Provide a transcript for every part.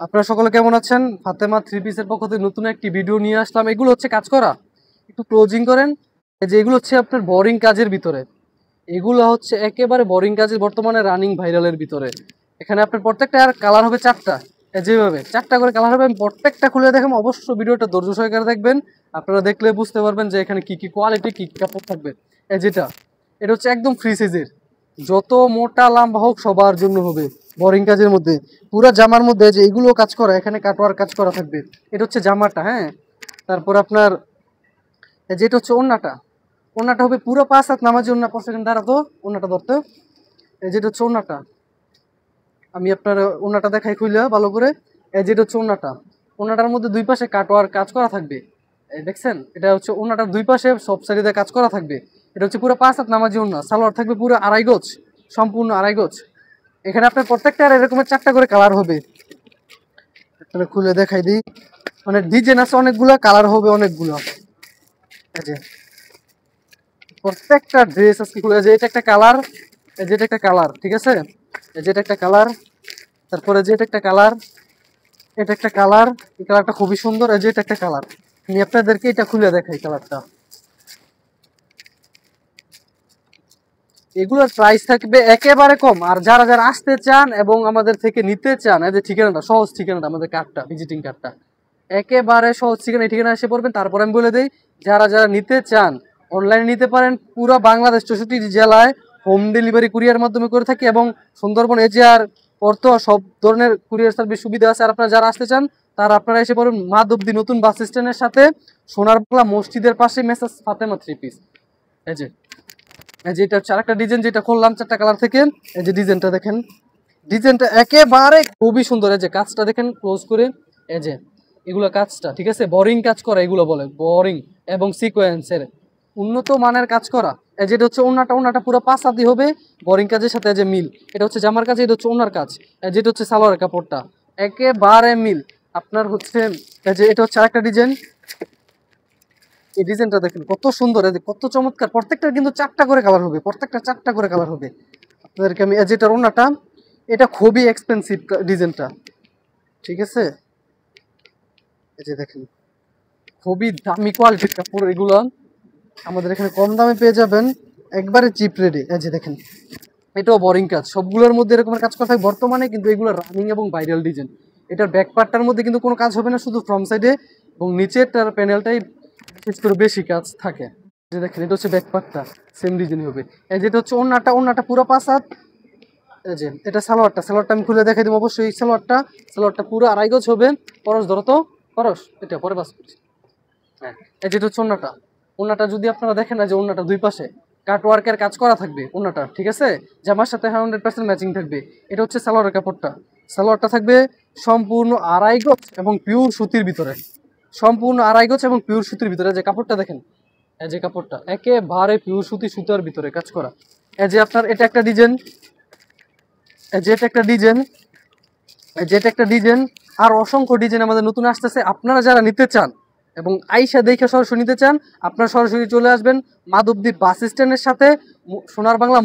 আপনারা সকলে কেমন আছেন? ফাতেমা থ্রি পিসের পক্ষ থেকে নতুন একটি ভিডিও নিয়ে আসলাম। এগুলো হচ্ছে কাজ করা, একটু ক্লোজিং করেন। এই যে এগুলো হচ্ছে আপনার বোরিং কাজের ভিতরে, এগুলো হচ্ছে একেবারে বোরিং কাজের বর্তমানে রানিং ভাইরালের ভিতরে। এখানে আপনার প্রত্যেকটা আর কালার হবে চারটা, যেভাবে চারটা করে কালার হবে। আমি প্রত্যেকটা খুলে দেখাম, অবশ্য ভিডিওটা ধৈর্য সহকারে দেখবেন। আপনারা দেখলে বুঝতে পারবেন যে এখানে কি কি কোয়ালিটি, কি কি কাপড় থাকবে। এটা হচ্ছে একদম ফ্রি সাইজের, যত মোটা লম্বা হোক সবার জন্য হবে। বোরিং কাজের মধ্যে পুরো জামার মধ্যে যে এগুলো কাজ করা, এখানে কাটোয়ার কাজ করা থাকবে। এটা হচ্ছে জামাটা, হ্যাঁ। তারপর আপনার যেটা হচ্ছে ওড়নাটা, ওড়নাটা হবে পুরো 5 হাত নামাজি ওড়না। সেকেন্ড দাঁড়াতো, ওড়নাটা ধরতো। যেটা হচ্ছে ওড়নাটা, আমি আপনার ওড়নাটা দেখাই খুলে ভালো করে। যেটা হচ্ছে ওড়নাটা, ওড়নাটার মধ্যে দুই পাশে কাটোয়ার কাজ করা থাকবে। দেখছেন, এটা হচ্ছে ওড়নাটার দুই পাশে সব সাইডে কাজ করা থাকবে। এটা হচ্ছে পুরো 5 হাত নামাজি ওড়না। সালোয়ার থাকবে পুরো 2.5 গজ, সম্পূর্ণ 2.5 গজ। এখানে আপনার প্রত্যেকটা এরকমের 4টা করে কালার হবে। তাহলে খুলে দেখাই দিই, মানে ডিজাইন আছে অনেকগুলো, কালার হবে অনেকগুলো। এই যে প্রত্যেকটা ড্রেস আজকে খুলে, যে এটা একটা কালার, যেটা একটা কালার, ঠিক আছে। যেটা একটা কালার, তারপরে যেটা একটা কালার, এটা একটা কালার। এই কালারটা খুবই সুন্দর। এই যে এটা একটা কালার, আমি আপনাদেরকে এটা খুলে দেখাই কালারটা। এগুলোর প্রাইস থাকবে একেবারে কম। আর যারা যারা আসতে চান এবং আমাদের থেকে নিতে চান, এই যে ঠিকানাটা, সহজ ঠিকানাটা, আমাদের কার্ডটা, ভিজিটিং কার্ডটা, একেবারে সহজ ঠিকানা। এই ঠিকানা এসে পড়বেন। তারপর আমি বলে দিই, যারা যারা নিতে চান অনলাইনে নিতে পারেন। পুরো বাংলাদেশ 64 জেলায় হোম ডেলিভারি কুরিয়ার মাধ্যমে করে থাকি, এবং সুন্দরবন এজিআর পর্ত সব ধরনের কুরিয়ার সার্ভিস সুবিধা আছে। আর আপনারা যারা আসতে চান তারা আপনারা এসে পড়বেন মাধবদী নতুন বাস স্ট্যান্ডের সাথে সোনার বাংলা মসজিদের পাশে মেসাজ ফাতেমা থ্রি পিস। এই যে যেটা হচ্ছে আরেকটা ডিজাইন, যেটা করলাম 4টা কালার থেকে। এই যে ডিজাইনটা দেখেন, ডিজাইনটা একেবারে খুবই সুন্দর। এই যে কাজটা দেখেন ক্লোজ করে, এই যে এগুলো কাজটা, ঠিক আছে, বোরিং কাজ করা, এগুলো বলে বোরিং এবং সিকোয়েন্সের উন্নত মানের কাজ করা। এই যেটা হচ্ছে ওড়নাটা, ওড়নাটা পুরো 5 হাতি হবে বোরিং কাজের সাথে। যে মিল, এটা হচ্ছে জামার কাজ, এটা হচ্ছে ওড়নার কাজ। যেটা হচ্ছে সালোয়ারের কাপড়টা একেবারে মিল। আপনার হচ্ছে এই যে এটা হচ্ছে আরেকটা ডিজাইন। এই ডিজাইনটা দেখেন কত সুন্দর, কত চমৎকার। প্রত্যেকটা কিন্তু 4টা করে কালার হবে, প্রত্যেকটা 4টা করে কালার হবে। আপনাদেরকে আমি যেটা ওড়নাটা, এটা খুবই এক্সপেন্সিভ ডিজাইনটা, ঠিক আছে। এই যে দেখেন খুবই দামি কোয়ালিটির কাপড় এগুলো, আমাদের এখানে কম দামে পেয়ে যাবেন, একবারে চিপ রেটে। এই যে দেখেন, এটাও বোরিং কাজ, সবগুলোর মধ্যে এরকমের কাজ করা থাকে বর্তমানে, কিন্তু এগুলো রানিং এবং ভাইরাল ডিজাইন। এটার ব্যাক পার্টটার মধ্যে কিন্তু কোনো কাজ হবে না, শুধু ফ্রন্ট সাইডে এবং নিচের তার প্যানেলটাই বিশেষ করে বেশি কাজ থাকে। যে দেখেন এটা হচ্ছে ব্যাক পার্টটা, সেম ডিজাইন হবে। এই যেটা হচ্ছে ওড়নাটা, ওড়নাটা পুরো 5 হাত। এই যে এটা সালোয়ারটা, সালোয়ারটা আমি খুলে দেখাই দেবো অবশ্যই। সালোয়ারটা পুরো 2.5 গজ হবে। পরশ ধরো তো, পরশ এটা পরে বাস করছি। হ্যাঁ, এই যেটা হচ্ছে ওড়নাটা, ওড়নাটা যদি আপনারা দেখেন না, যে ওড়নাটা দুই পাশে কাটওয়ার্কের কাজ করা থাকবে ওড়নাটা, ঠিক আছে। জামার সাথে 100% ম্যাচিং থাকবে। এটা হচ্ছে সালোয়ারের কাপড়টা, সালোয়ারটা থাকবে সম্পূর্ণ 2.5 গজ এবং পিওর সুতির ভিতরে, সম্পূর্ণ 2.5 গজ এবং পিওর সুতির ভিতরে। যে কাপড়টা দেখেন, এই যে কাপড়টা একেবারে পিওর সুতার ভিতরে কাজ করা। এই যে আপনার এটা একটা ডিজাইন, যেটা একটা ডিজাইন, যেটা একটা ডিজাইন। আর অসংখ্য ডিজাইন আমাদের নতুন আসতেছে। আপনারা যারা নিতে চান এবং আইসা দেখে সরাসরি নিতে চান, আপনারা সরাসরি চলে আসবেন মাধবদী বাস স্ট্যান্ডের সাথে সোনার বাংলা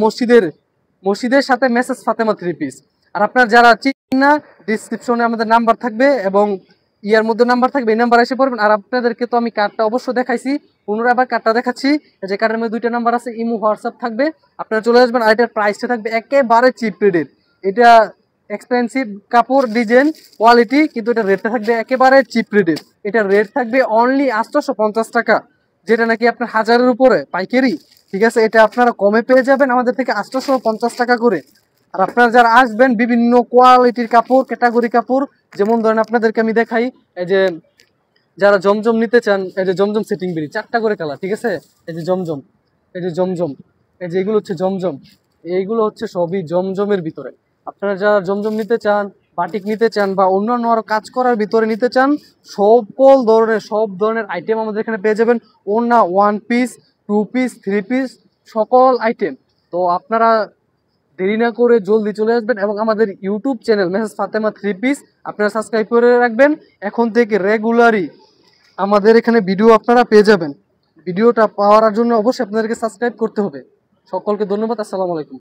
মসজিদের সাথে মেসেজ ফাতেমা থ্রি পিস। আর আপনারা যারা চিনেন না, ডিসক্রিপশনে আমাদের নাম্বার থাকবে এবং ইয়ার মধ্যে নাম্বার থাকবে, এই নাম্বার এসে পড়বেন। আর আপনাদেরকে তো আমি কার্ডটা অবশ্য দেখাইছি, পুনরায় আবার কার্ডটা দেখাচ্ছি। যে কার্ডের মধ্যে 2টা নাম্বার আছে, ইমো হোয়াটসঅ্যাপ থাকবে, আপনারা চলে আসবেন। আর এটার প্রাইসটা থাকবে একেবারে চিপ রেটের। এটা এক্সপেন্সিভ কাপড়, ডিজাইন, কোয়ালিটি, কিন্তু এটা রেটটা থাকবে একেবারে চিপ রেটের। এটার রেট থাকবে অনলি 850 টাকা, যেটা নাকি আপনার 1000-এর উপরে পাইকারি, ঠিক আছে। এটা আপনারা কমে পেয়ে যাবেন আমাদের থেকে 850 টাকা করে। আর আপনারা যারা আসবেন, বিভিন্ন কোয়ালিটির কাপড়, ক্যাটাগরি কাপড়, যেমন ধরেন আপনাদেরকে আমি দেখাই। এই যে যারা জমজম নিতে চান, এই যে জমজম সেটিং বেরি 4টা করে কালার, ঠিক আছে। এই যে জমজম, এই যে জমজম, এই যে এগুলো হচ্ছে জমজম, এইগুলো হচ্ছে সবই জমজমের ভিতরে। আপনারা যারা জমজম নিতে চান, বাটিক নিতে চান, বা অন্যান্য আরো কাজ করার ভিতরে নিতে চান, সব ধরনের আইটেম আমাদের এখানে পেয়ে যাবেন। ওড়না 1 পিস, 2 পিস, 3 পিস, সকল আইটেম। তো আপনারা দেরি না করে জলদি চলে আসবেন এবং আমাদের YouTube channel message Fatema three piece আপনারা সাবস্ক্রাইব করে রাখবেন। এখন থেকে রেগুলারই আমাদের এখানে ভিডিও আপনারা পেয়ে যাবেন। ভিডিওটা পাওয়ার জন্য অবশ্যই আপনাদেরকে সাবস্ক্রাইব করতে হবে। সকলকে ধন্যবাদ। আসসালামু আলাইকুম।